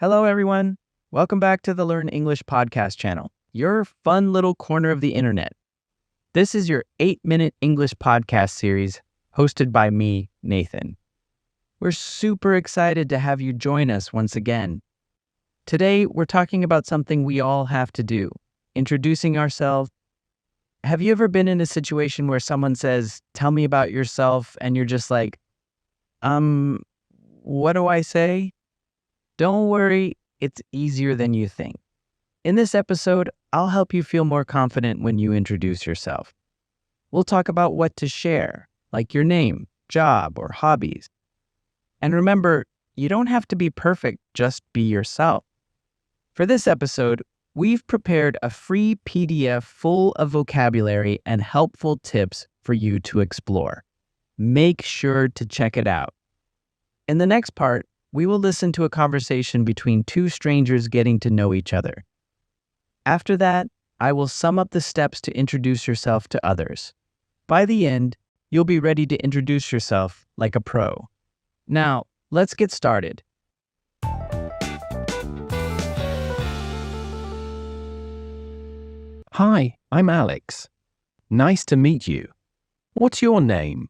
Hello, everyone. Welcome back to the Learn English podcast channel, your fun little corner of the internet. This is your 8-minute English podcast series hosted by me, Nathan. We're super excited to have you join us once again. Today, we're talking about something we all have to do, introducing ourselves. Have you ever been in a situation where someone says, "Tell me about yourself," and you're just like, what do I say? Don't worry, it's easier than you think. In this episode, I'll help you feel more confident when you introduce yourself. We'll talk about what to share, like your name, job, or hobbies. And remember, you don't have to be perfect, just be yourself. For this episode, we've prepared a free PDF full of vocabulary and helpful tips for you to explore. Make sure to check it out. In the next part, we will listen to a conversation between two strangers getting to know each other. After that, I will sum up the steps to introduce yourself to others. By the end, you'll be ready to introduce yourself like a pro. Now, let's get started. Hi, I'm Alex. Nice to meet you. What's your name?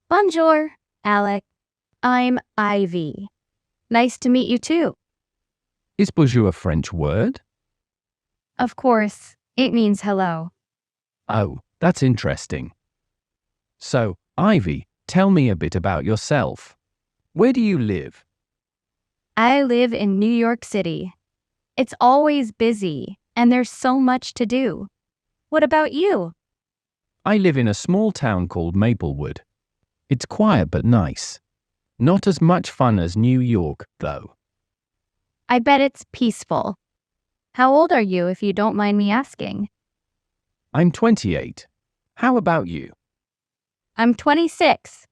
Bonjour, Alec. I'm Ivy. Nice to meet you too. Is bonjour a French word? Of course, it means hello. Oh, that's interesting. So, Ivy, tell me a bit about yourself. Where do you live? I live in New York City. It's always busy, and there's so much to do. What about you? I live in a small town called Maplewood. It's quiet but nice. Not as much fun as New York, though. I bet it's peaceful. How old are you, if you don't mind me asking? I'm 28. How about you? I'm 26.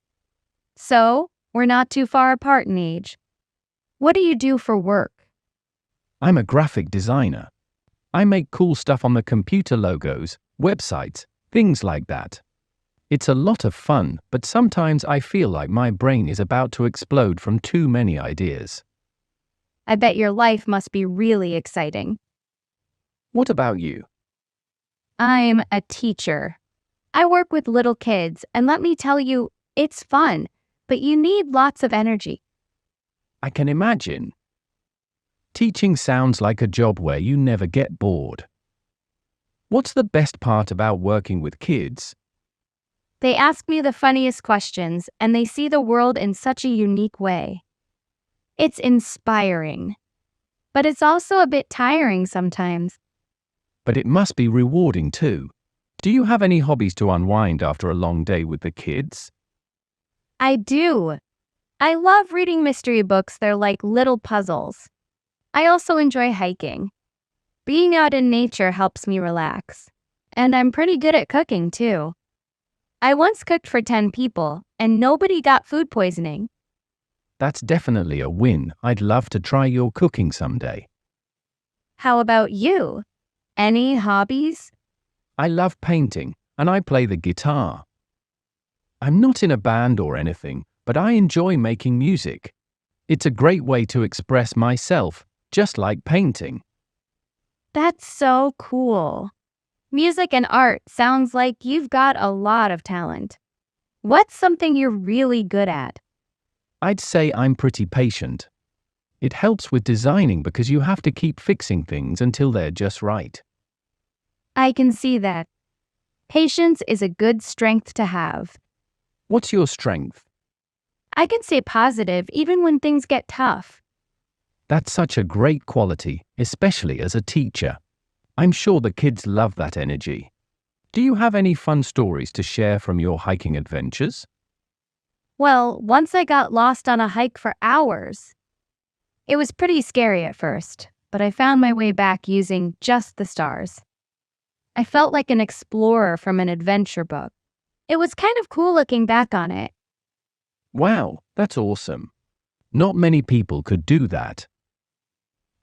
So, we're not too far apart in age. What do you do for work? I'm a graphic designer. I make cool stuff on the computer, logos, websites, things like that. It's a lot of fun, but sometimes I feel like my brain is about to explode from too many ideas. I bet your life must be really exciting. What about you? I'm a teacher. I work with little kids, and let me tell you, it's fun, but you need lots of energy. I can imagine. Teaching sounds like a job where you never get bored. What's the best part about working with kids? They ask me the funniest questions, and they see the world in such a unique way. It's inspiring, but it's also a bit tiring sometimes. But it must be rewarding too. Do you have any hobbies to unwind after a long day with the kids? I do. I love reading mystery books. They're like little puzzles. I also enjoy hiking. Being out in nature helps me relax. And I'm pretty good at cooking too. I once cooked for 10 people, and nobody got food poisoning. That's definitely a win. I'd love to try your cooking someday. How about you? Any hobbies? I love painting, and I play the guitar. I'm not in a band or anything, but I enjoy making music. It's a great way to express myself, just like painting. That's so cool. Music and art sounds like you've got a lot of talent. What's something you're really good at? I'd say I'm pretty patient. It helps with designing because you have to keep fixing things until they're just right. I can see that. Patience is a good strength to have. What's your strength? I can stay positive even when things get tough. That's such a great quality, especially as a teacher. I'm sure the kids love that energy. Do you have any fun stories to share from your hiking adventures? Well, once I got lost on a hike for hours. It was pretty scary at first, but I found my way back using just the stars. I felt like an explorer from an adventure book. It was kind of cool looking back on it. Wow, that's awesome. Not many people could do that.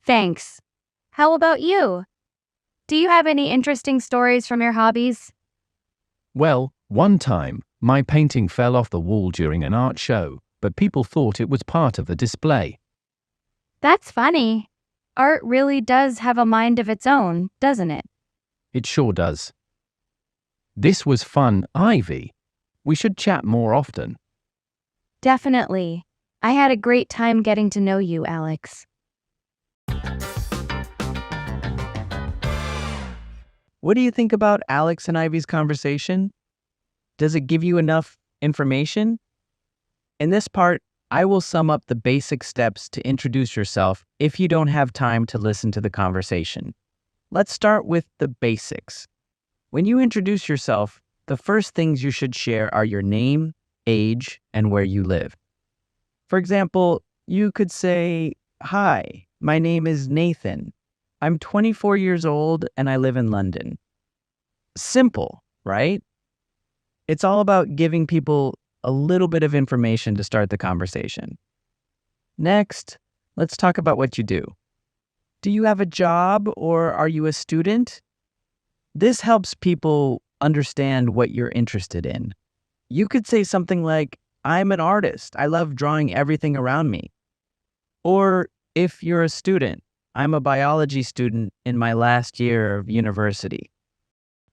Thanks. How about you? Do you have any interesting stories from your hobbies? Well, one time, my painting fell off the wall during an art show, but people thought it was part of the display. That's funny. Art really does have a mind of its own, doesn't it? It sure does. This was fun, Ivy. We should chat more often. Definitely. I had a great time getting to know you, Alex. What do you think about Alex and Ivy's conversation? Does it give you enough information? In this part, I will sum up the basic steps to introduce yourself if you don't have time to listen to the conversation. Let's start with the basics. When you introduce yourself, the first things you should share are your name, age, and where you live. For example, you could say, "Hi, my name is Nathan. I'm 24 years old and I live in London." Simple, right? It's all about giving people a little bit of information to start the conversation. Next, let's talk about what you do. Do you have a job or are you a student? This helps people understand what you're interested in. You could say something like, "I'm an artist. I love drawing everything around me." Or if you're a student, "I'm a biology student in my last year of university."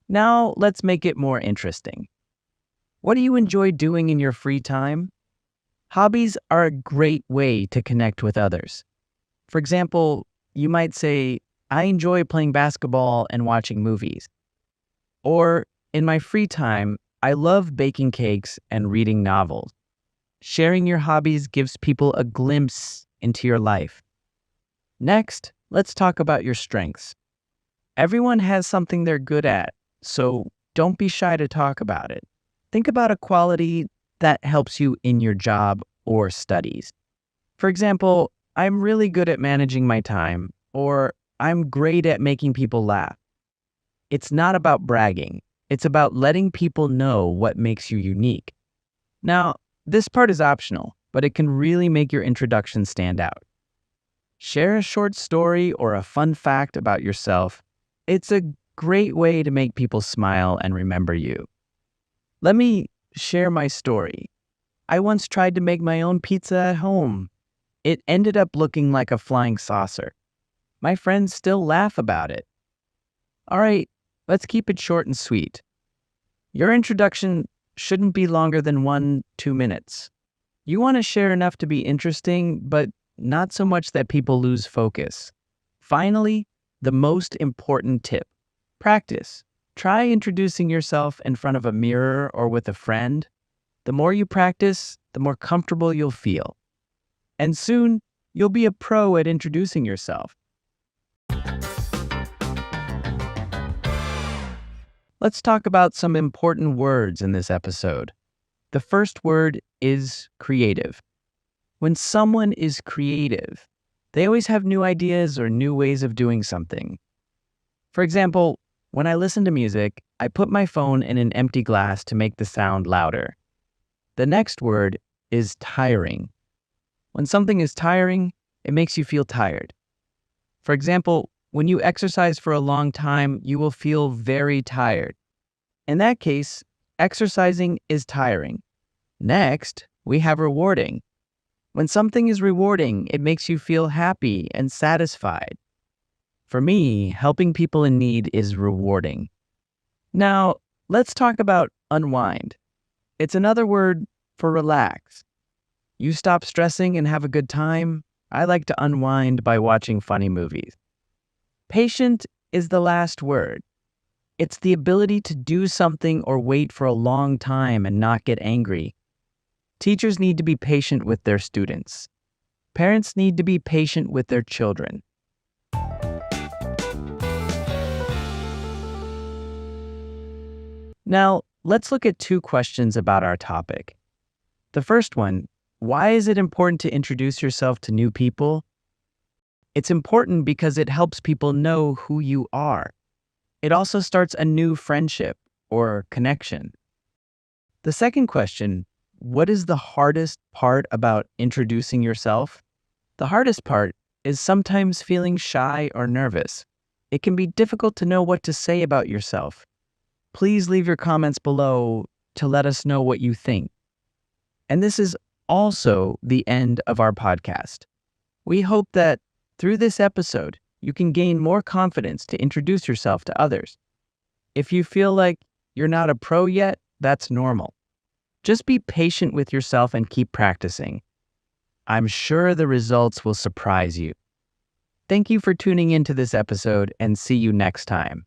Now, let's make it more interesting. What do you enjoy doing in your free time? Hobbies are a great way to connect with others. For example, you might say, "I enjoy playing basketball and watching movies." Or, "In my free time, I love baking cakes and reading novels." Sharing your hobbies gives people a glimpse into your life. Next, let's talk about your strengths. Everyone has something they're good at, so don't be shy to talk about it. Think about a quality that helps you in your job or studies. For example, "I'm really good at managing my time," or "I'm great at making people laugh." It's not about bragging. It's about letting people know what makes you unique. Now, this part is optional, but it can really make your introduction stand out. Share a short story or a fun fact about yourself. It's a great way to make people smile and remember you. Let me share my story. I once tried to make my own pizza at home. It ended up looking like a flying saucer. My friends still laugh about it. All right, let's keep it short and sweet. Your introduction shouldn't be longer than 1-2 minutes. You want to share enough to be interesting, but not so much that people lose focus. Finally, the most important tip: practice. Try introducing yourself in front of a mirror or with a friend. The more you practice, the more comfortable you'll feel. And soon, you'll be a pro at introducing yourself. Let's talk about some important words in this episode. The first word is creative. When someone is creative, they always have new ideas or new ways of doing something. For example, when I listen to music, I put my phone in an empty glass to make the sound louder. The next word is tiring. When something is tiring, it makes you feel tired. For example, when you exercise for a long time, you will feel very tired. In that case, exercising is tiring. Next, we have rewarding. When something is rewarding, it makes you feel happy and satisfied. For me, helping people in need is rewarding. Now, let's talk about unwind. It's another word for relax. You stop stressing and have a good time. I like to unwind by watching funny movies. Patient is the last word. It's the ability to do something or wait for a long time and not get angry. Teachers need to be patient with their students. Parents need to be patient with their children. Now, let's look at 2 questions about our topic. The first one, why is it important to introduce yourself to new people? It's important because it helps people know who you are. It also starts a new friendship or connection. The second question, what is the hardest part about introducing yourself? The hardest part is sometimes feeling shy or nervous. It can be difficult to know what to say about yourself. Please leave your comments below to let us know what you think. And this is also the end of our podcast. We hope that through this episode, you can gain more confidence to introduce yourself to others. If you feel like you're not a pro yet, that's normal. Just be patient with yourself and keep practicing. I'm sure the results will surprise you. Thank you for tuning into this episode, and see you next time.